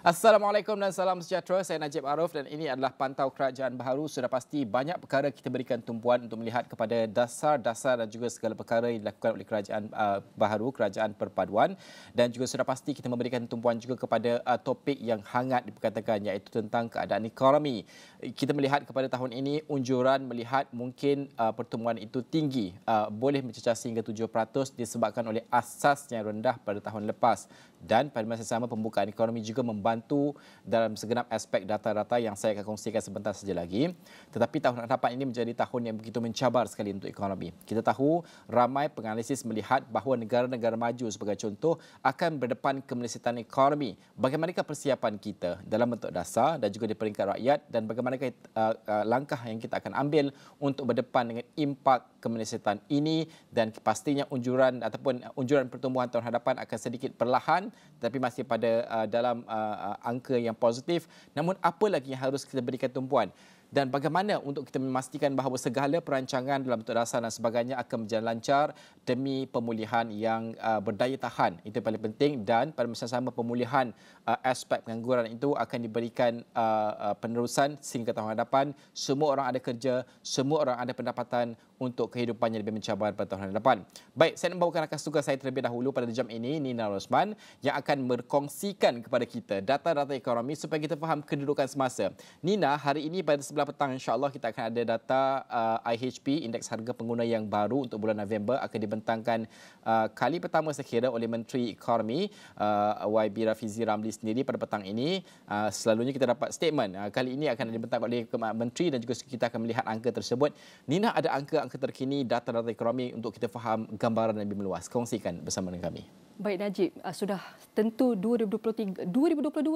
Assalamualaikum dan salam sejahtera. Saya Najib Arif dan ini adalah Pantau Kerajaan Baharu. Sudah pasti banyak perkara kita berikan tumpuan untuk melihat kepada dasar-dasar dan juga segala perkara yang dilakukan oleh Kerajaan Baharu, Kerajaan Perpaduan, dan juga sudah pasti kita memberikan tumpuan juga kepada topik yang hangat diperkatakan, iaitu tentang keadaan ekonomi. Kita melihat kepada tahun ini unjuran melihat mungkin pertumbuhan itu tinggi, boleh mencecah sehingga 7% disebabkan oleh asas yang rendah pada tahun lepas, dan pada masa sama pembukaan ekonomi juga membantu dalam segenap aspek data-data yang saya akan kongsikan sebentar saja lagi. Tetapi tahun hadapan ini menjadi tahun yang begitu mencabar sekali untuk ekonomi. Kita tahu ramai penganalisis melihat bahawa negara-negara maju sebagai contoh akan berdepan kemelesetan ekonomi. Bagaimanakah persiapan kita dalam bentuk dasar dan juga di peringkat rakyat, dan bagaimanakah langkah yang kita akan ambil untuk berdepan dengan impak kemelesetan ini, dan pastinya unjuran pertumbuhan tahun hadapan akan sedikit perlahan tetapi masih pada dalam angka yang positif. Namun apa lagi yang harus kita berikan tumpuan? Dan bagaimana untuk kita memastikan bahawa segala perancangan dalam bentuk dasar dan sebagainya akan berjalan lancar demi pemulihan yang berdaya tahan. Itu yang paling penting, dan pada masa sama pemulihan aspek pengangguran itu akan diberikan penerusan sehingga tahun hadapan semua orang ada kerja, semua orang ada pendapatan untuk kehidupannya lebih mencabar pada tahun hadapan. Baik, saya nak bawakan rakan tugas saya terlebih dahulu pada jam ini, Nina Rosman, yang akan berkongsikan kepada kita data-data ekonomi supaya kita faham kedudukan semasa. Nina, hari ini pada sebelah petang insya-Allah kita akan ada data IHP, indeks harga pengguna yang baru untuk bulan November, akan dibentangkan kali pertama saya kira oleh Menteri Ekonomi YB Rafizi Ramli sendiri pada petang ini. Selalunya kita dapat statement, kali ini akan dibentang oleh Menteri dan juga kita akan melihat angka tersebut. Nina, ada angka terkini data-data ekonomi untuk kita faham gambaran yang lebih meluas. Kongsikan bersama dengan kami. Baik Najib, sudah tentu 2022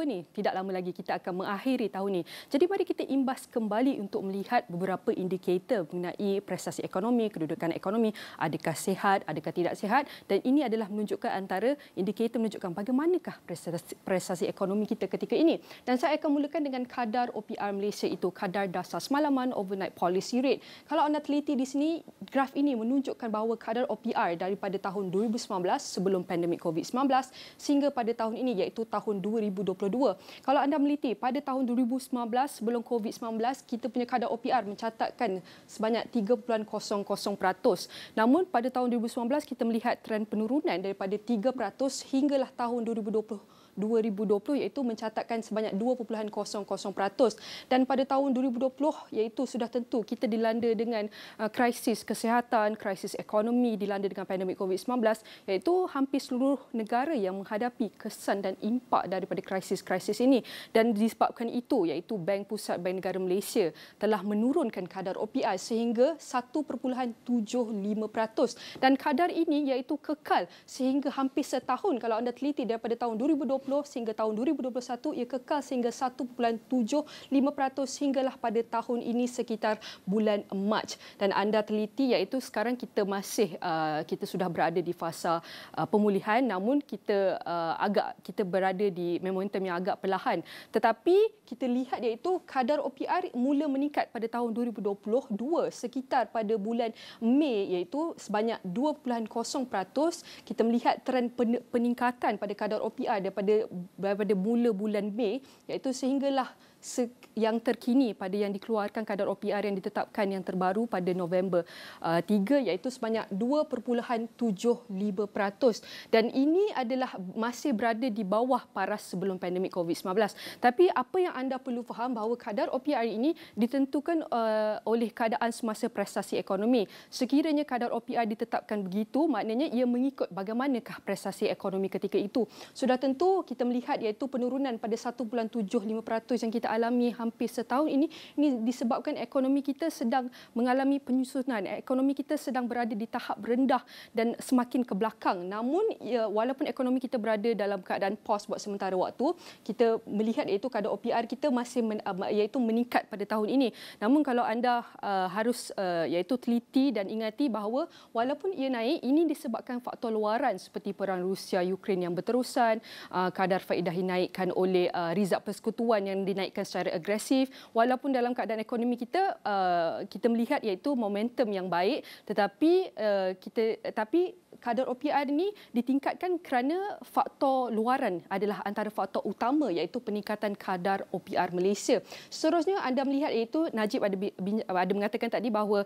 ni tidak lama lagi kita akan mengakhiri tahun ini. Jadi mari kita imbas kembali untuk melihat beberapa indikator mengenai prestasi ekonomi, kedudukan ekonomi, adakah sihat, adakah tidak sihat, dan ini adalah menunjukkan antara indikator menunjukkan bagaimanakah prestasi ekonomi kita ketika ini. Dan saya akan mulakan dengan kadar OPR Malaysia, itu kadar dasar semalaman, overnight policy rate. Kalau anda teliti di sini, graf ini menunjukkan bahawa kadar OPR daripada tahun 2019 sebelum pandemik COVID-19 sehingga pada tahun ini, iaitu tahun 2022. Kalau anda meliti pada tahun 2019 sebelum COVID-19, kita punya kadar OPR mencatatkan sebanyak 3.00%. Namun pada tahun 2019 kita melihat trend penurunan daripada 3% hinggalah tahun 2020 iaitu mencatatkan sebanyak 2.00%, dan pada tahun 2020 iaitu sudah tentu kita dilanda dengan krisis kesihatan, krisis ekonomi, dilanda dengan pandemik COVID-19, iaitu hampir seluruh negara yang menghadapi kesan dan impak daripada krisis-krisis ini, dan disebabkan itu iaitu Bank Pusat Bank Negara Malaysia telah menurunkan kadar OPR sehingga 1.75%, dan kadar ini iaitu kekal sehingga hampir setahun. Kalau anda teliti daripada tahun 2020 sehingga tahun 2021, ia kekal sehingga 1.75% hinggalah pada tahun ini sekitar bulan Mac. Dan anda teliti iaitu sekarang kita sudah berada di fasa pemulihan, namun kita berada di momentum yang agak perlahan. Tetapi kita lihat iaitu kadar OPR mula meningkat pada tahun 2022 sekitar pada bulan Mei, iaitu sebanyak 2.0%. Kita melihat trend peningkatan pada kadar OPR daripada mula bulan Mei, iaitu sehinggalah yang terkini pada yang dikeluarkan kadar OPR yang ditetapkan yang terbaru pada November 3, iaitu sebanyak 2.75%, dan ini adalah masih berada di bawah paras sebelum pandemik COVID-19. Tapi apa yang anda perlu faham bahawa kadar OPR ini ditentukan oleh keadaan semasa prestasi ekonomi. Sekiranya kadar OPR ditetapkan begitu, maknanya ia mengikut bagaimanakah prestasi ekonomi ketika itu. Sudah tentu kita melihat iaitu penurunan pada 1.75% yang kita alami hampir setahun ini disebabkan ekonomi kita sedang mengalami penyusunan. Ekonomi kita sedang berada di tahap rendah dan semakin ke belakang. Namun walaupun ekonomi kita berada dalam keadaan pause buat sementara waktu, kita melihat iaitu kadar OPR kita masih meningkat pada tahun ini. Namun kalau anda harus iaitu teliti dan ingati bahawa walaupun ia naik, ini disebabkan faktor luaran seperti perang Rusia Ukraine yang berterusan, kadar faedah dinaikkan oleh rizab persekutuan yang dinaikkan dinaikkan secara agresif walaupun dalam keadaan ekonomi kita kita melihat iaitu momentum yang baik, tetapi kadar OPR ini ditingkatkan kerana faktor luaran adalah antara faktor utama iaitu peningkatan kadar OPR Malaysia. Seterusnya anda melihat iaitu Najib ada mengatakan tadi bahawa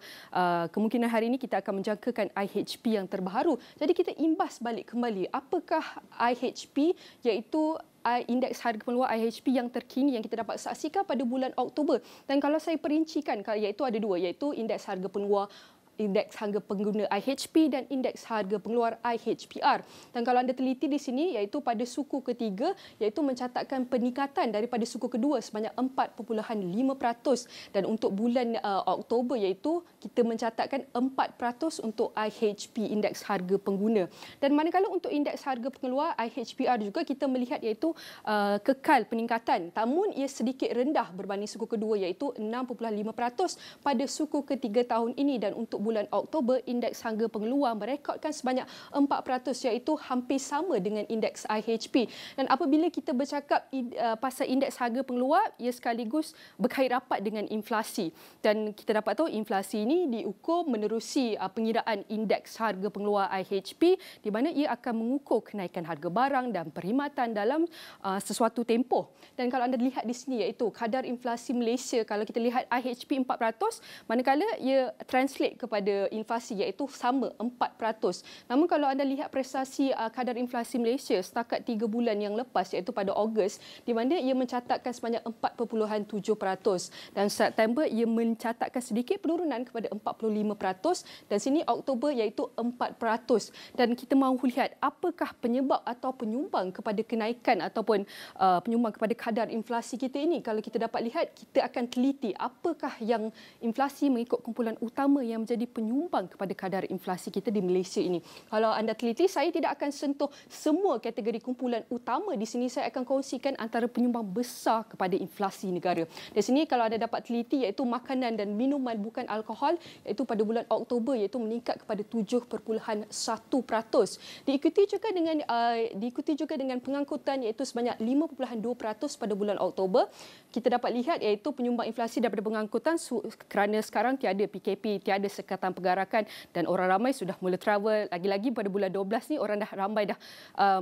kemungkinan hari ini kita akan menjangkakan IHP yang terbaru. Jadi kita imbas balik kembali apakah IHP iaitu indeks harga pengeluar IHP yang terkini yang kita dapat saksikan pada bulan Oktober. Dan kalau saya perincikan iaitu ada dua iaitu indeks harga pengeluar indeks harga pengguna IHP dan indeks harga pengeluar IHPR. Dan kalau anda teliti di sini iaitu pada suku ketiga iaitu mencatatkan peningkatan daripada suku kedua sebanyak 4.5% dan untuk bulan Oktober iaitu kita mencatatkan 4% untuk IHP indeks harga pengguna. Dan manakala untuk indeks harga pengeluar IHPR juga kita melihat iaitu kekal peningkatan namun ia sedikit rendah berbanding suku kedua iaitu 6.5% pada suku ketiga tahun ini dan untuk bulan Oktober indeks harga pengeluar merekodkan sebanyak 4% iaitu hampir sama dengan indeks IHP. Dan apabila kita bercakap pasal indeks harga pengeluar ia sekaligus berkait rapat dengan inflasi dan kita dapat tahu inflasi ini diukur menerusi pengiraan indeks harga pengeluar IHP di mana ia akan mengukur kenaikan harga barang dan perkhidmatan dalam sesuatu tempoh. Dan kalau anda lihat di sini iaitu kadar inflasi Malaysia kalau kita lihat IHP 4% manakala ia translate kepada inflasi iaitu sama 4%. Namun kalau anda lihat prestasi kadar inflasi Malaysia setakat 3 bulan yang lepas iaitu pada Ogos di mana ia mencatatkan sebanyak 4.7% dan September ia mencatatkan sedikit penurunan kepada 45% dan sini Oktober iaitu 4%. Dan kita mahu lihat apakah penyebab atau penyumbang kepada kenaikan ataupun penyumbang kepada kadar inflasi kita ini. Kalau kita dapat lihat kita akan teliti apakah yang inflasi mengikut kumpulan utama yang menjadi penyumbang kepada kadar inflasi kita di Malaysia ini. Kalau anda teliti, saya tidak akan sentuh semua kategori kumpulan utama. Di sini saya akan kongsikan antara penyumbang besar kepada inflasi negara. Di sini kalau anda dapat teliti iaitu makanan dan minuman bukan alkohol iaitu pada bulan Oktober iaitu meningkat kepada 7.1%. Diikuti juga dengan pengangkutan iaitu sebanyak 5.2% pada bulan Oktober. Kita dapat lihat iaitu penyumbang inflasi daripada pengangkutan kerana sekarang tiada PKP, tiada sekatan pergerakan dan orang ramai sudah mula travel. Lagi-lagi pada bulan 12 ni orang dah ramai dah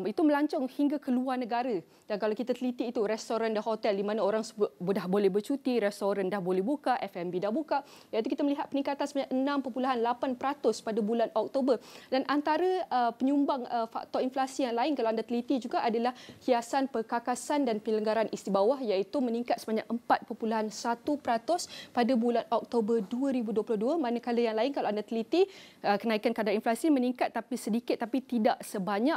itu melancong hingga ke luar negara. Dan kalau kita teliti itu restoran dan hotel di mana orang dah boleh bercuti, restoran dah boleh buka, F&B dah buka. Iaitu kita melihat peningkatan sebanyak 6.8% pada bulan Oktober. Dan antara penyumbang faktor inflasi yang lain kalau anda teliti juga adalah hiasan perkakasan dan penyelenggaraan istimewa iaitu meningkat sebanyak 4.1% pada bulan Oktober 2022 manakala yang lain kalau anda teliti kenaikan kadar inflasi meningkat tapi sedikit tapi tidak sebanyak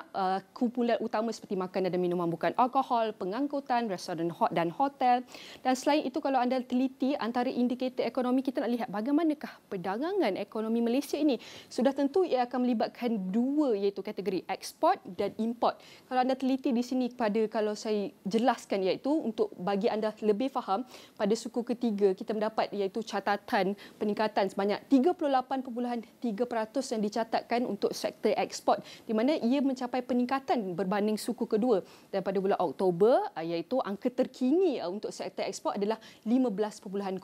kumpulan utama seperti makanan dan minuman bukan alkohol, pengangkutan, restoran dan hotel. Dan selain itu kalau anda teliti antara indikator ekonomi kita nak lihat bagaimanakah perdagangan ekonomi Malaysia ini. Sudah tentu ia akan melibatkan dua iaitu kategori ekspor dan import. Kalau anda teliti di sini kalau saya jelaskan iaitu untuk bagi anda lebih faham pada suku ketiga kita mendapat iaitu catatan peningkatan sebanyak 38.3% yang dicatatkan untuk sektor ekspor di mana ia mencapai peningkatan berbanding suku kedua dan pada bulan Oktober iaitu angka terkini untuk sektor ekspor adalah 15.0%.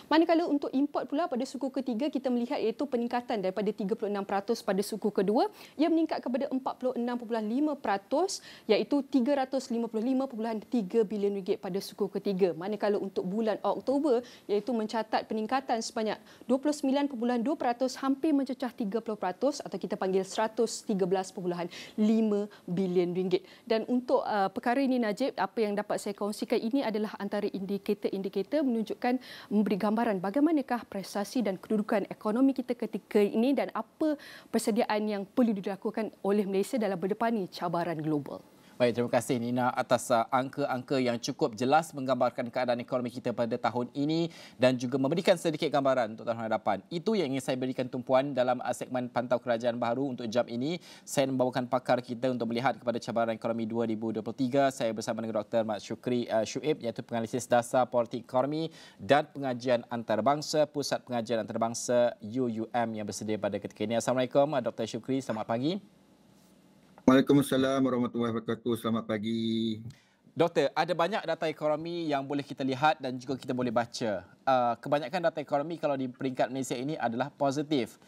Manakala untuk import pula pada suku ketiga kita melihat iaitu peningkatan daripada 36% pada suku kedua ia meningkat kepada 46.5% iaitu 355.3 bilion ringgit pada suku ketiga. Manakala untuk bulan Oktober iaitu mencatat peningkatan sebanyak 29.2% hampir mencecah 30% atau kita panggil 113.5 bilion ringgit. Dan untuk perkara ini Najib, apa yang dapat saya kongsikan ini adalah antara indikator-indikator menunjukkan memberi gambaran bagaimanakah prestasi dan kedudukan ekonomi kita ketika ini dan apa persediaan yang perlu dilakukan oleh Malaysia dalam berdepani cabaran global. Baik, terima kasih Nina atas angka-angka yang cukup jelas menggambarkan keadaan ekonomi kita pada tahun ini dan juga memberikan sedikit gambaran untuk tahun hadapan. Itu yang ingin saya berikan tumpuan dalam segmen Pantau Kerajaan Baharu untuk jam ini. Saya membawakan pakar kita untuk melihat kepada cabaran ekonomi 2023. Saya bersama dengan Dr. Mat Syukri Shuib iaitu penganalisis dasar politik ekonomi dan pengajian antarabangsa Pusat Pengajian Antarabangsa UUM yang bersedia pada ketika ini. Assalamualaikum Dr. Syukri, selamat pagi. Waalaikumsalam warahmatullahi wabarakatuh. Selamat pagi. Doktor, ada banyak data ekonomi yang boleh kita lihat dan juga kita boleh baca. Kebanyakan data ekonomi kalau di peringkat Malaysia ini adalah positif.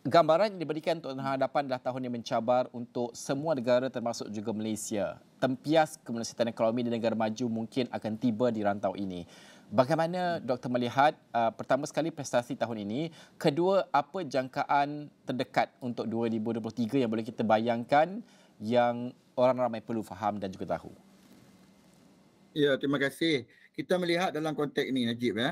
Gambaran yang diberikan untuk tahun hadapan adalah tahun yang mencabar untuk semua negara termasuk juga Malaysia. Tempias kemelesatan ekonomi di negara maju mungkin akan tiba di rantau ini. Bagaimana doktor melihat pertama sekali prestasi tahun ini, kedua apa jangkaan terdekat untuk 2023 yang boleh kita bayangkan yang orang ramai perlu faham dan juga tahu? Ya, terima kasih. Kita melihat dalam konteks ini, Najib,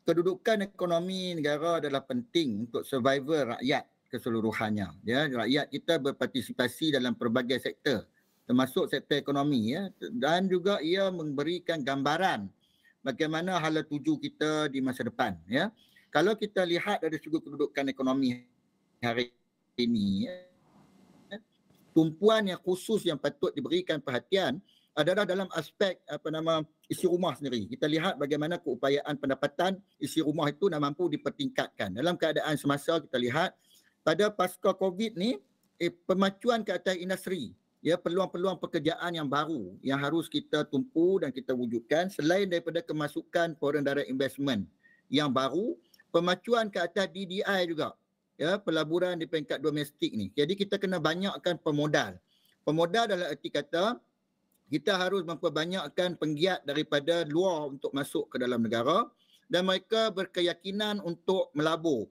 kedudukan ekonomi negara adalah penting untuk survival rakyat keseluruhannya. Ya, rakyat kita berpartisipasi dalam pelbagai sektor, termasuk sektor ekonomi, dan juga ia memberikan gambaran bagaimana hala tuju kita di masa depan. Ya, kalau kita lihat dari segi kedudukan ekonomi hari ini, tumpuan yang khusus yang patut diberikan perhatian adalah dalam aspek isi rumah sendiri. Kita lihat bagaimana keupayaan pendapatan isi rumah itu dah mampu dipertingkatkan. Dalam keadaan semasa kita lihat pada pasca COVID ni pemacuan ke atas industri, ya, peluang-peluang pekerjaan yang baru yang harus kita tumpu dan kita wujudkan selain daripada kemasukan foreign direct investment yang baru, pemacuan ke atas DDI juga, ya, pelaburan di peringkat domestik ni. Jadi kita kena banyakkan pemodal. Pemodal dalam erti kata kita harus memperbanyakkan penggiat daripada luar untuk masuk ke dalam negara dan mereka berkeyakinan untuk melabur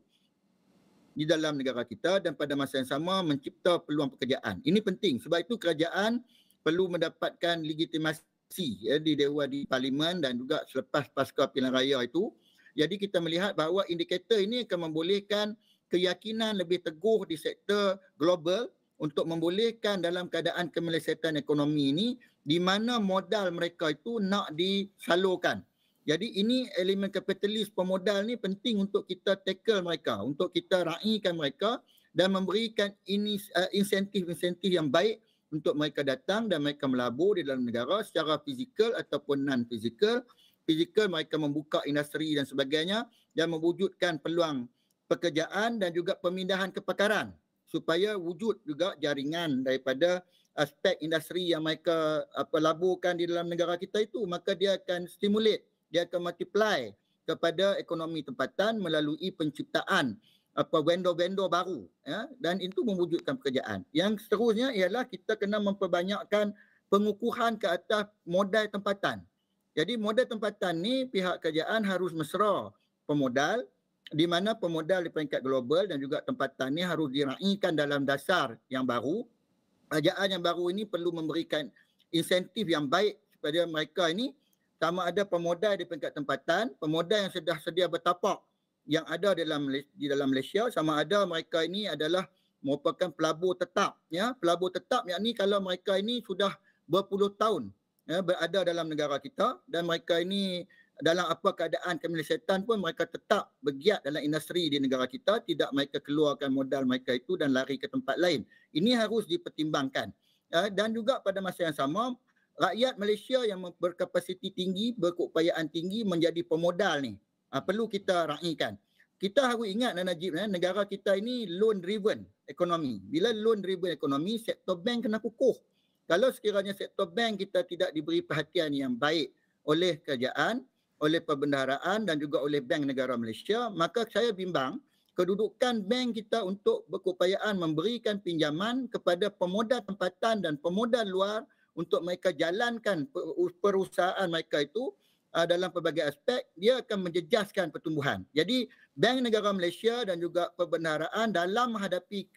di dalam negara kita dan pada masa yang sama mencipta peluang pekerjaan. Ini penting sebab itu kerajaan perlu mendapatkan legitimasi, ya, di Dewan di Parlimen dan juga selepas pasca pilihan raya itu. Jadi kita melihat bahawa indikator ini akan membolehkan keyakinan lebih teguh di sektor global untuk membolehkan dalam keadaan kemelesatan ekonomi ini di mana modal mereka itu nak disalurkan. Jadi ini elemen kapitalis pemodal ni penting untuk kita tackle mereka, untuk kita raikan mereka dan memberikan insentif-insentif yang baik untuk mereka datang dan mereka melabur di dalam negara secara fizikal ataupun non-fizikal. Fizikal mereka membuka industri dan sebagainya dan mewujudkan peluang pekerjaan dan juga pemindahan kepakaran supaya wujud juga jaringan daripada aspek industri yang mereka laburkan di dalam negara kita itu, maka dia akan stimulate, dia akan multiply kepada ekonomi tempatan melalui penciptaan vendor-vendor baru, ya, dan itu mewujudkan pekerjaan. Yang seterusnya ialah kita kena memperbanyakkan pengukuhan ke atas modal tempatan. Jadi modal tempatan ni pihak kerajaan harus mesra pemodal di mana pemodal di peringkat global dan juga tempatan ni harus diraikan dalam dasar yang baru. Kerajaan yang baru ini perlu memberikan insentif yang baik kepada mereka ini, sama ada pemodal di peringkat tempatan, pemodal yang sudah sedia bertapak yang ada di dalam Malaysia, sama ada mereka ini adalah merupakan pelabur tetap, ya. Pelabur tetap yakni kalau mereka ini sudah berpuluh tahun, ya, berada dalam negara kita dan mereka ini dalam apa keadaan kemelesatan pun mereka tetap bergiat dalam industri di negara kita, tidak mereka keluarkan modal mereka itu dan lari ke tempat lain. Ini harus dipertimbangkan. Dan juga pada masa yang sama, rakyat Malaysia yang berkapasiti tinggi, berkeupayaan tinggi menjadi pemodal ni, perlu kita raikan. Kita harus ingat, Najib, negara kita ini loan driven ekonomi. Bila loan driven ekonomi, sektor bank kena kukuh. Kalau sekiranya sektor bank kita tidak diberi perhatian yang baik oleh kerajaan, oleh perbendaharaan dan juga oleh Bank Negara Malaysia, maka saya bimbang kedudukan bank kita untuk berkeupayaan memberikan pinjaman kepada pemodal tempatan dan pemodal luar untuk mereka jalankan perusahaan mereka itu dalam pelbagai aspek, dia akan menjejaskan pertumbuhan. Jadi Bank Negara Malaysia dan juga perbendaharaan dalam menghadapi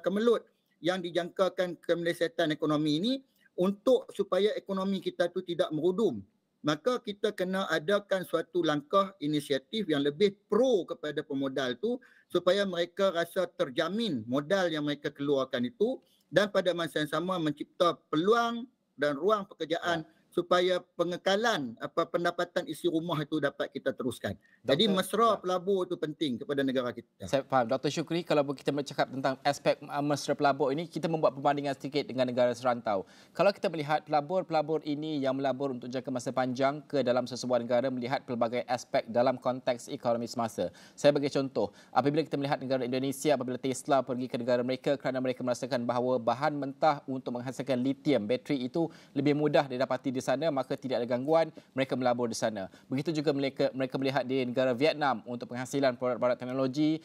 kemelut yang dijangkakan kemelesatan ekonomi ini, untuk supaya ekonomi kita itu tidak merudum, maka kita kena adakan suatu langkah inisiatif yang lebih pro kepada pemodal itu supaya mereka rasa terjamin modal yang mereka keluarkan itu dan pada masa yang sama mencipta peluang dan ruang pekerjaan supaya pengekalan pendapatan isi rumah itu dapat kita teruskan. Jadi mesra pelabur itu penting kepada negara kita. Saya faham. Dr. Shukri, kalau kita bercakap tentang aspek mesra pelabur ini, kita membuat perbandingan sedikit dengan negara serantau. Kalau kita melihat pelabur-pelabur ini yang melabur untuk jangka masa panjang ke dalam sesebuah negara, melihat pelbagai aspek dalam konteks ekonomi semasa. Saya bagi contoh, apabila kita melihat negara Indonesia, apabila Tesla pergi ke negara mereka kerana mereka merasakan bahawa bahan mentah untuk menghasilkan lithium, bateri itu lebih mudah didapati di sana, maka tidak ada gangguan, mereka melabur di sana. Begitu juga mereka melihat di negara Vietnam untuk penghasilan produk-produk teknologi,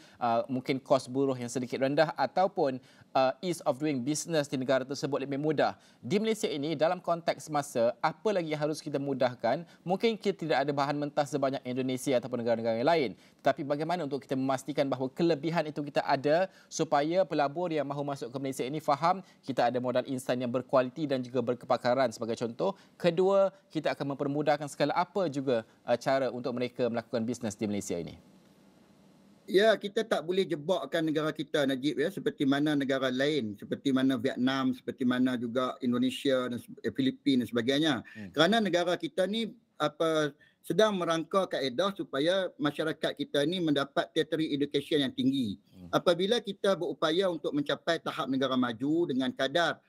mungkin kos buruh yang sedikit rendah ataupun ease of doing business di negara tersebut lebih mudah. Di Malaysia ini, dalam konteks masa, apa lagi yang harus kita mudahkan? Mungkin kita tidak ada bahan mentah sebanyak Indonesia ataupun negara-negara yang lain. Tetapi bagaimana untuk kita memastikan bahawa kelebihan itu kita ada supaya pelabur yang mahu masuk ke Malaysia ini faham kita ada modal insan yang berkualiti dan juga berkepakaran sebagai contoh. Kedua, kita akan mempermudahkan segala apa juga cara untuk mereka melakukan bisnes di Malaysia ini. Ya, kita tak boleh jebakkan negara kita, Najib, ya, seperti mana negara lain, seperti mana Vietnam, seperti mana juga Indonesia dan Filipina dan sebagainya. Kerana negara kita ni sedang merangka kaedah supaya masyarakat kita ni mendapat tertiary education yang tinggi. Apabila kita berupaya untuk mencapai tahap negara maju dengan kadar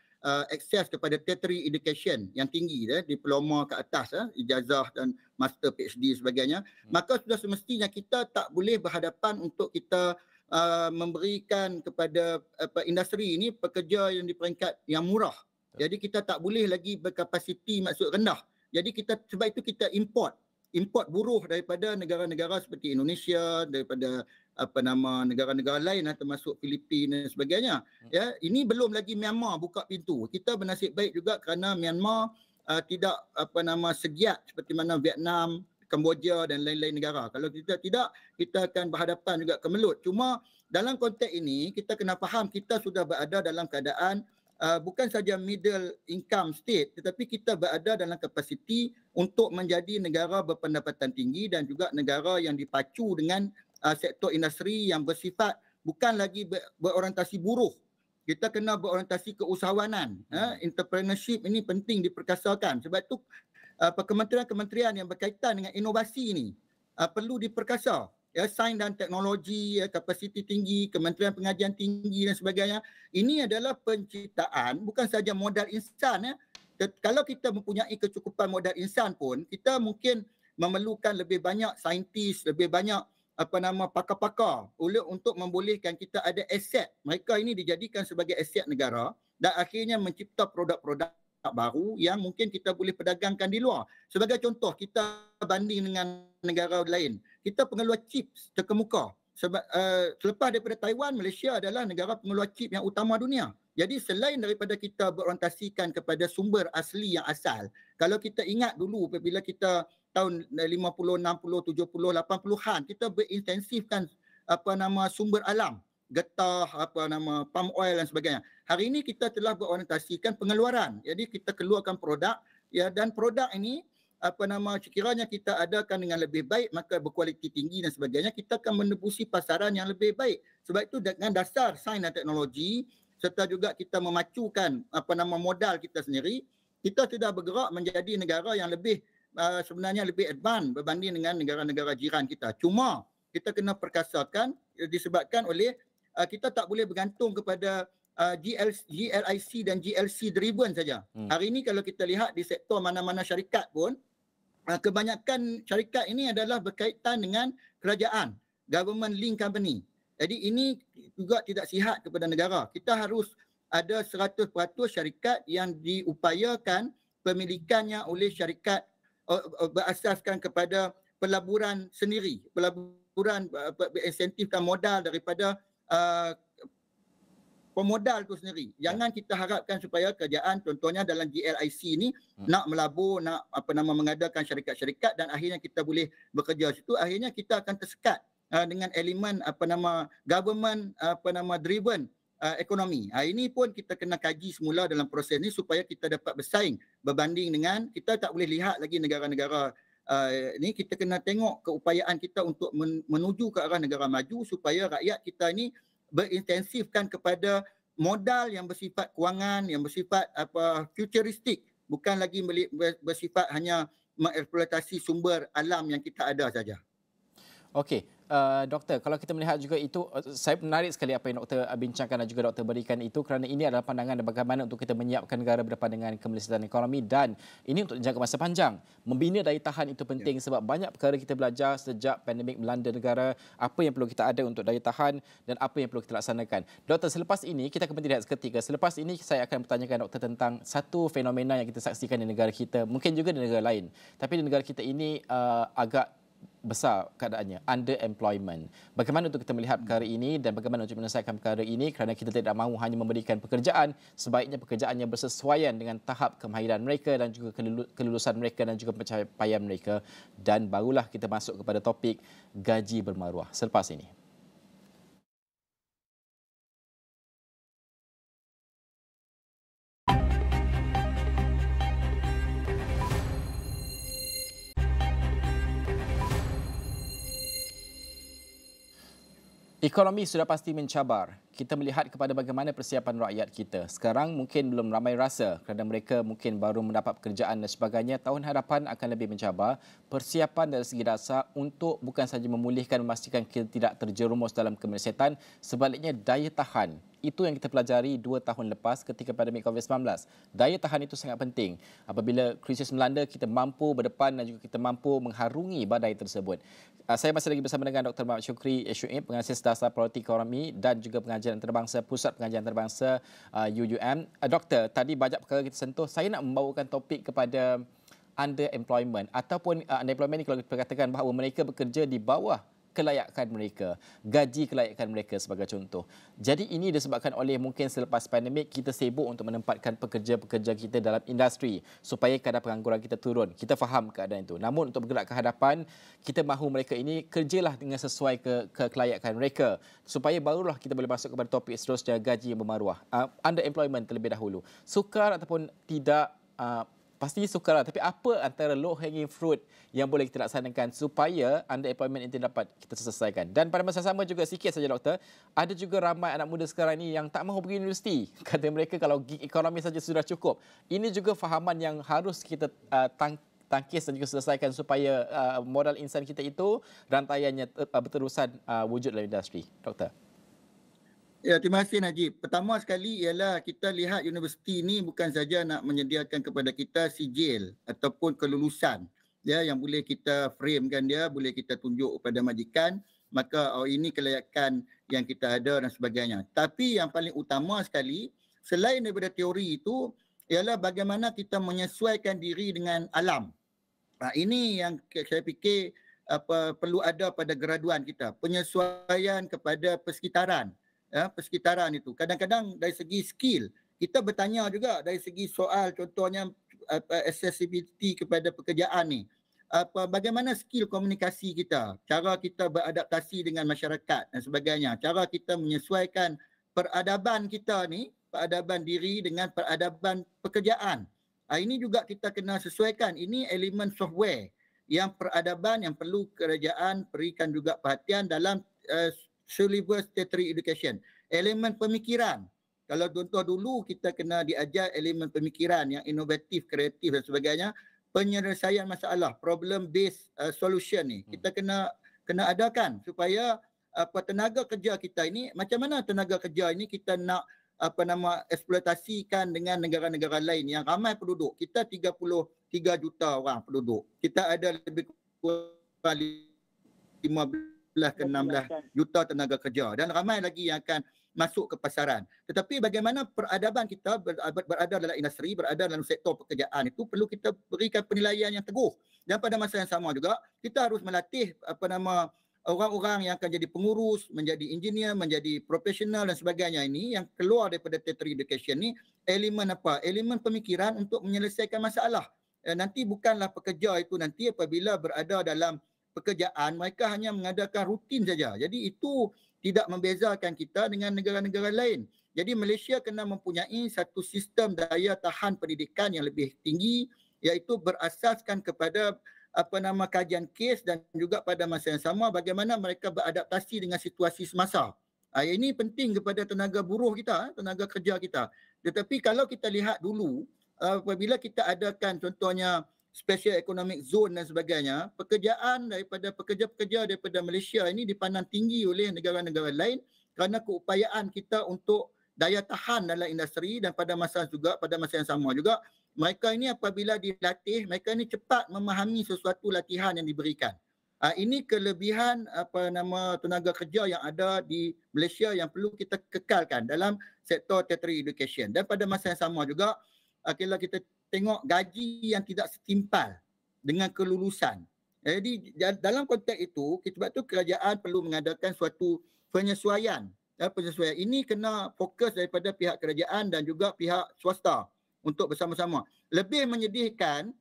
akses kepada tertiary education yang tinggi, diploma ke atas, ijazah dan master PhD sebagainya, maka sudah semestinya kita tak boleh berhadapan untuk kita memberikan kepada industri ini pekerja yang di peringkat yang murah. Jadi kita tak boleh lagi berkapasiti maksud rendah. Jadi sebab itu kita import buruh daripada negara-negara seperti Indonesia, daripada negara-negara lain termasuk Filipina dan sebagainya. Ya, ini belum lagi Myanmar buka pintu. Kita bernasib baik juga kerana Myanmar tidak segiat seperti mana Vietnam, Kemboja dan lain-lain negara. Kalau kita tidak, kita akan berhadapan juga kemelut. Cuma dalam konteks ini kita kena faham kita sudah berada dalam keadaan bukan saja middle income state, tetapi kita berada dalam kapasiti untuk menjadi negara berpendapatan tinggi dan juga negara yang dipacu dengan sektor industri yang bersifat bukan lagi berorientasi buruh. Kita kena berorientasi keusahawanan. Entrepreneurship ini penting diperkasakan. Sebab itu kementerian-kementerian yang berkaitan dengan inovasi ini perlu diperkasa. Ya, sains dan teknologi, kapasiti tinggi, kementerian pengajian tinggi dan sebagainya. Ini adalah penciptaan bukan saja modal insan. Kalau kita mempunyai kecukupan modal insan pun, kita mungkin memerlukan lebih banyak saintis, lebih banyak pakar-pakar untuk membolehkan kita ada aset. Mereka ini dijadikan sebagai aset negara dan akhirnya mencipta produk-produk baru yang mungkin kita boleh perdagangkan di luar. Sebagai contoh, kita banding dengan negara lain. Kita pengeluar chip terkemuka. Sebab selepas daripada Taiwan, Malaysia adalah negara pengeluar chip yang utama dunia. Jadi selain daripada kita berorientasikan kepada sumber asli yang asal, kalau kita ingat dulu apabila kita tahun 50, 60, 70, 80-an, kita berintensifkan sumber alam, getah, palm oil dan sebagainya. Hari ini kita telah berorientasikan pengeluaran. Jadi kita keluarkan produk, ya, dan produk ini sekiranya kita adakan dengan lebih baik, maka berkualiti tinggi dan sebagainya, kita akan menembusi pasaran yang lebih baik. Sebab itu dengan dasar sains dan teknologi serta juga kita memacukan modal kita sendiri, kita sudah bergerak menjadi negara yang lebih sebenarnya lebih advance berbanding dengan negara-negara jiran kita. Cuma kita kena perkasakan disebabkan oleh kita tak boleh bergantung kepada GLIC dan GLC driven saja. Hari ini kalau kita lihat di sektor mana-mana syarikat pun, kebanyakan syarikat ini adalah berkaitan dengan kerajaan, government link company. Jadi ini juga tidak sihat kepada negara. Kita harus ada 100% syarikat yang diupayakan pemilikannya oleh syarikat berasaskan kepada pelaburan sendiri, pelaburan insentifkan modal daripada pemodal itu sendiri. Jangan kita harapkan supaya kerajaan contohnya dalam GLIC ini nak melabur, nak mengadakan syarikat-syarikat dan akhirnya kita boleh bekerja situ, akhirnya kita akan tersekat dengan elemen government driven ekonomi. Ini pun kita kena kaji semula dalam proses ini supaya kita dapat bersaing berbanding dengan, kita tak boleh lihat lagi negara-negara ini, kita kena tengok keupayaan kita untuk menuju ke arah negara maju supaya rakyat kita ini berintensifkan kepada modal yang bersifat kewangan, yang bersifat futuristik, bukan lagi bersifat hanya mengeksploitasi sumber alam yang kita ada saja. Okey, Doktor, kalau kita melihat juga itu, saya menarik sekali apa yang doktor bincangkan dan juga doktor berikan itu, kerana ini adalah pandangan dan bagaimana untuk kita menyiapkan negara berdepan dengan kemelesetan ekonomi, dan ini untuk jangka masa panjang. Membina daya tahan itu penting sebab banyak perkara kita belajar sejak pandemik melanda negara, apa yang perlu kita ada untuk daya tahan dan apa yang perlu kita laksanakan. Doktor, selepas ini kita akan berhenti seketika. Selepas ini saya akan bertanyakan doktor tentang satu fenomena yang kita saksikan di negara kita, mungkin juga di negara lain. Tapi di negara kita ini agak besar keadaannya, underemployment. Bagaimana untuk kita melihat perkara ini dan bagaimana untuk menyelesaikan perkara ini, kerana kita tidak mahu hanya memberikan pekerjaan, sebaiknya pekerjaan yang bersesuaian dengan tahap kemahiran mereka dan juga kelulusan mereka dan juga pencapaian mereka, dan barulah kita masuk kepada topik gaji bermaruah selepas ini. Ekonomi sudah pasti mencabar. Kita melihat kepada bagaimana persiapan rakyat kita. Sekarang mungkin belum ramai rasa kerana mereka mungkin baru mendapat pekerjaan dan sebagainya. Tahun hadapan akan lebih mencabar. Persiapan dari segi dasar untuk bukan sahaja memulihkan, memastikan kita tidak terjerumus dalam kemelesetan, sebaliknya daya tahan. Itu yang kita pelajari 2 tahun lepas ketika pandemik COVID-19. Daya tahan itu sangat penting. Apabila krisis melanda, kita mampu berdepan dan juga kita mampu mengharungi badai tersebut. Saya masih lagi bersama dengan Dr. Muhammad Syukri Shuib, Pengasas Dasar Politik Ekonomi dan juga Pengajian Antarabangsa, Pusat Pengajian Antarabangsa UUM. Doktor, tadi banyak perkara kita sentuh. Saya nak membawakan topik kepada underemployment ataupun unemployment ini, kalau kita katakan bahawa mereka bekerja di bawah kelayakan mereka, gaji kelayakan mereka sebagai contoh. Jadi ini disebabkan oleh mungkin selepas pandemik kita sibuk untuk menempatkan pekerja-pekerja kita dalam industri supaya kadar pengangguran kita turun. Kita faham keadaan itu. Namun untuk bergerak ke hadapan, kita mahu mereka ini kerjalah dengan sesuai ke kelayakan mereka supaya barulah kita boleh masuk kepada topik seterusnya, gaji yang bermaruah. Underemployment terlebih dahulu. Sukar ataupun tidak, pastinya sukar lah. Tapi apa antara low hanging fruit yang boleh kita laksanakan supaya underemployment ini dapat kita selesaikan? Dan pada masa sama juga, sikit saja doktor, ada juga ramai anak muda sekarang ini yang tak mahu pergi universiti. Kata mereka kalau gig ekonomi saja sudah cukup. Ini juga fahaman yang harus kita tangkis dan juga selesaikan supaya modal insan kita itu rantaiannya berterusan wujud dalam industri. Doktor. Ya, terima kasih Najib. Pertama sekali ialah kita lihat universiti ini bukan saja nak menyediakan kepada kita sijil ataupun kelulusan ya yang boleh kita framekan dia, boleh kita tunjuk kepada majikan, maka ini kelayakan yang kita ada dan sebagainya. Tapi yang paling utama sekali selain daripada teori itu ialah bagaimana kita menyesuaikan diri dengan alam. Ini yang saya fikir perlu ada pada graduan kita, penyesuaian kepada persekitaran. Persekitaran itu. Kadang-kadang dari segi skill, kita bertanya juga dari segi soal contohnya accessibility kepada pekerjaan ni. Bagaimana skill komunikasi kita, cara kita beradaptasi dengan masyarakat dan sebagainya, cara kita menyesuaikan peradaban kita ni, peradaban diri dengan peradaban pekerjaan. Ini juga kita kena sesuaikan. Ini elemen software yang peradaban yang perlu kerajaan berikan juga perhatian dalam syllabus tertiary education. Elemen pemikiran. Kalau contoh dulu kita kena diajar elemen pemikiran yang inovatif, kreatif dan sebagainya. Penyelesaian masalah, problem based solution ni. Kita kena adakan supaya tenaga kerja kita ini, macam mana tenaga kerja ini kita nak eksploitasikan dengan negara-negara lain yang ramai penduduk. Kita 33 juta orang penduduk. Kita ada lebih kurang 15 ke 16 juta tenaga kerja dan ramai lagi yang akan masuk ke pasaran. Tetapi bagaimana peradaban kita berada dalam industri, berada dalam sektor pekerjaan itu perlu kita berikan penilaian yang teguh. Dan pada masa yang sama juga kita harus melatih orang-orang yang akan jadi pengurus, menjadi engineer, menjadi profesional dan sebagainya ini yang keluar daripada tertiary education ni, elemen apa? Elemen pemikiran untuk menyelesaikan masalah. Nanti bukanlah pekerja itu nanti apabila berada dalam pekerjaan, mereka hanya mengadakan rutin saja. Jadi itu tidak membezakan kita dengan negara-negara lain. Jadi Malaysia kena mempunyai satu sistem daya tahan pendidikan yang lebih tinggi, iaitu berasaskan kepada kajian kes dan juga pada masa yang sama bagaimana mereka beradaptasi dengan situasi semasa. Ini penting kepada tenaga buruh kita, tenaga kerja kita. Tetapi kalau kita lihat dulu, apabila kita adakan contohnya special economic zone dan sebagainya, pekerjaan daripada pekerja-pekerja daripada Malaysia ini dipandang tinggi oleh negara-negara lain kerana keupayaan kita untuk daya tahan dalam industri, dan pada masa yang sama juga mereka ini apabila dilatih, mereka ini cepat memahami sesuatu latihan yang diberikan. Ini kelebihan tenaga kerja yang ada di Malaysia yang perlu kita kekalkan dalam sektor tertiary education. Dan pada masa yang sama juga, kalau kita tengok gaji yang tidak setimpal dengan kelulusan. Jadi dalam konteks itu, sebab itu kerajaan perlu mengadakan suatu penyesuaian. Penyesuaian ini kena fokus daripada pihak kerajaan dan juga pihak swasta untuk bersama-sama. Lebih menyedihkan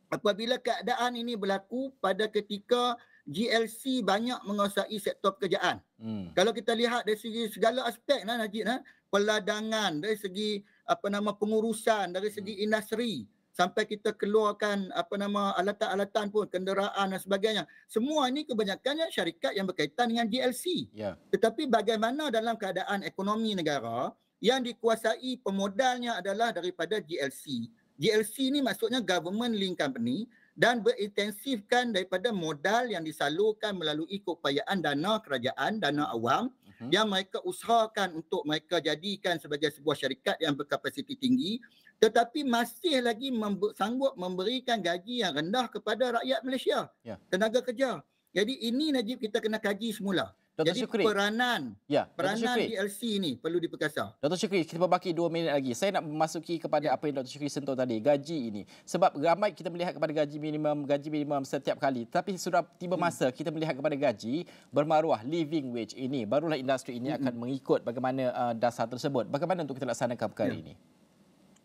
apabila keadaan ini berlaku pada ketika GLC banyak menguasai sektor pekerjaan. Kalau kita lihat dari segi segala aspek, Najib, peladangan, dari segi pengurusan, dari segi industri, sampai kita keluarkan alatan-alatan pun, kenderaan dan sebagainya. Semua ini kebanyakannya syarikat yang berkaitan dengan GLC. Tetapi bagaimana dalam keadaan ekonomi negara yang dikuasai pemodalnya adalah daripada GLC. GLC ni maksudnya government link company, dan berintensifkan daripada modal yang disalurkan melalui keupayaan dana kerajaan, dana awam, yang mereka usahakan untuk mereka jadikan sebagai sebuah syarikat yang berkapasiti tinggi, tetapi masih lagi sanggup memberikan gaji yang rendah kepada rakyat Malaysia, tenaga kerja. Jadi ini, Najib, kita kena kaji semula. Dr. Jadi Syukri, peranan GLC ni perlu diperkasar. Dr. Syukri, kita berbaki 2 minit lagi. Saya nak memasuki kepada apa yang Dr. Syukri sentuh tadi, gaji ini. Sebab ramai kita melihat kepada gaji minimum setiap kali. Tapi sudah tiba masa kita melihat kepada gaji bermaruah, living wage ini. Barulah industri ini akan mengikut bagaimana dasar tersebut. Bagaimana untuk kita laksanakan perkara ini?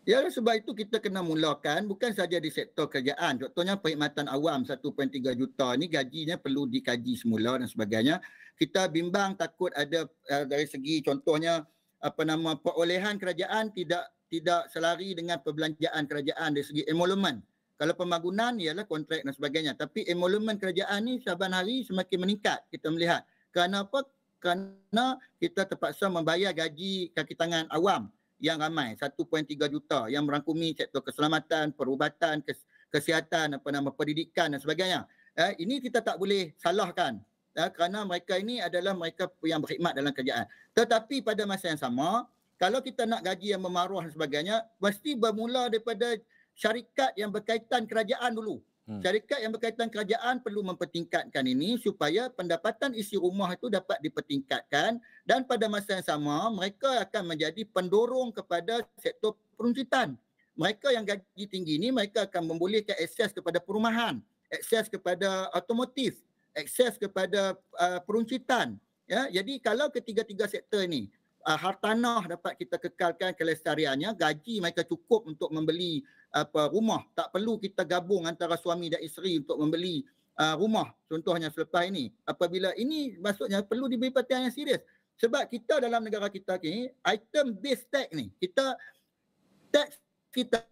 Ya, sebab itu kita kena mulakan bukan saja di sektor kerajaan. Contohnya perkhidmatan awam 1.3 juta ni gajinya perlu dikaji semula dan sebagainya. Kita bimbang takut ada dari segi contohnya perolehan kerajaan tidak selari dengan perbelanjaan kerajaan dari segi emolumen. Kalau pembangunan ialah kontrak dan sebagainya, tapi emolumen kerajaan ni saban hari semakin meningkat kita melihat. Kerana apa? Kerana kita terpaksa membayar gaji kaki tangan awam yang ramai, 1.3 juta yang merangkumi sektor keselamatan, perubatan, kesihatan, pendidikan dan sebagainya. Ini kita tak boleh salahkan kerana mereka ini adalah mereka yang berkhidmat dalam kerajaan. Tetapi pada masa yang sama, kalau kita nak gaji yang memaruah dan sebagainya, mesti bermula daripada syarikat yang berkaitan kerajaan dulu. Syarikat yang berkaitan kerajaan perlu mempertingkatkan ini supaya pendapatan isi rumah itu dapat dipertingkatkan, dan pada masa yang sama mereka akan menjadi pendorong kepada sektor peruncitan. Mereka yang gaji tinggi ini mereka akan membolehkan akses kepada perumahan, akses kepada otomotif, akses kepada peruncitan. Ya, jadi kalau ketiga-tiga sektor ini hartanah dapat kita kekalkan kelestariannya, gaji mereka cukup untuk membeli rumah, tak perlu kita gabung antara suami dan isteri untuk membeli rumah contohnya selepas ini. Apabila ini maksudnya perlu diberi perhatian yang serius, sebab kita dalam negara kita ni item based tax ni, tax kita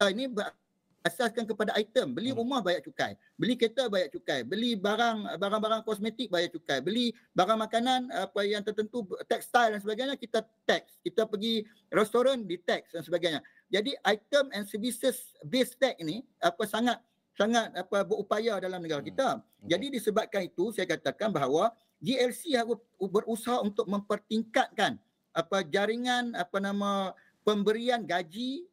ini berasaskan kepada item. Beli rumah bayar cukai, beli kereta bayar cukai, beli barang-barang kosmetik bayar cukai, beli barang makanan yang tertentu, tekstil dan sebagainya kita tax. Kita pergi restoran di tax dan sebagainya. Jadi item and services based tax ni sangat berupaya dalam negara kita. Jadi disebabkan itu saya katakan bahawa GLC harus berusaha untuk mempertingkatkan jaringan pemberian gaji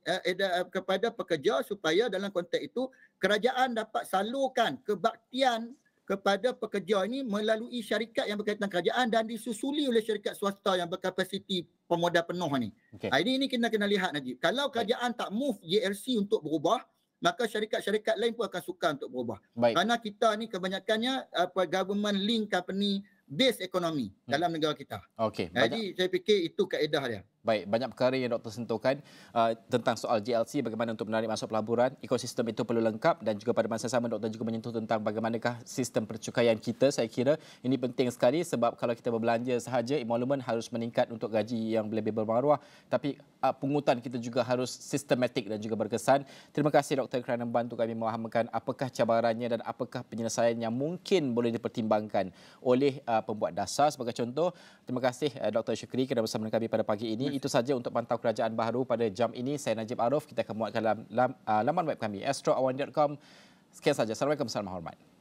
kepada pekerja, supaya dalam konteks itu kerajaan dapat salurkan kebaktian kepada pekerja ini melalui syarikat yang berkaitan kerajaan dan disusuli oleh syarikat swasta yang berkapasiti pemodal penuh ni. Ini kita kena lihat, Najib. Kalau kerajaan tak move GLC untuk berubah, maka syarikat-syarikat lain pun akan sukar untuk berubah. Kerana kita ni kebanyakannya government link company base ekonomi dalam negara kita. Jadi saya fikir itu kaedah dia. Baik, banyak perkara yang Dr. sentuhkan tentang soal GLC, bagaimana untuk menarik masuk pelaburan. Ekosistem itu perlu lengkap, dan juga pada masa sama Dr. juga menyentuh tentang bagaimanakah sistem percukaian kita. Saya kira ini penting sekali, sebab kalau kita berbelanja sahaja, emolumen harus meningkat untuk gaji yang lebih bermaruah, tapi pungutan kita juga harus sistematik dan juga berkesan. Terima kasih Dr. kerana membantu kami memahamkan apakah cabarannya dan apakah penyelesaian yang mungkin boleh dipertimbangkan oleh pembuat dasar sebagai contoh. Terima kasih Dr. Syukri kerana bersama kami pada pagi ini. itu saja untuk Pantau Kerajaan Baharu pada jam ini. Saya Najib Arif. Kita akan muatkan dalam laman web kami astroawan.com. Sekian saja. Assalamualaikum warahmatullahi wabarakatuh.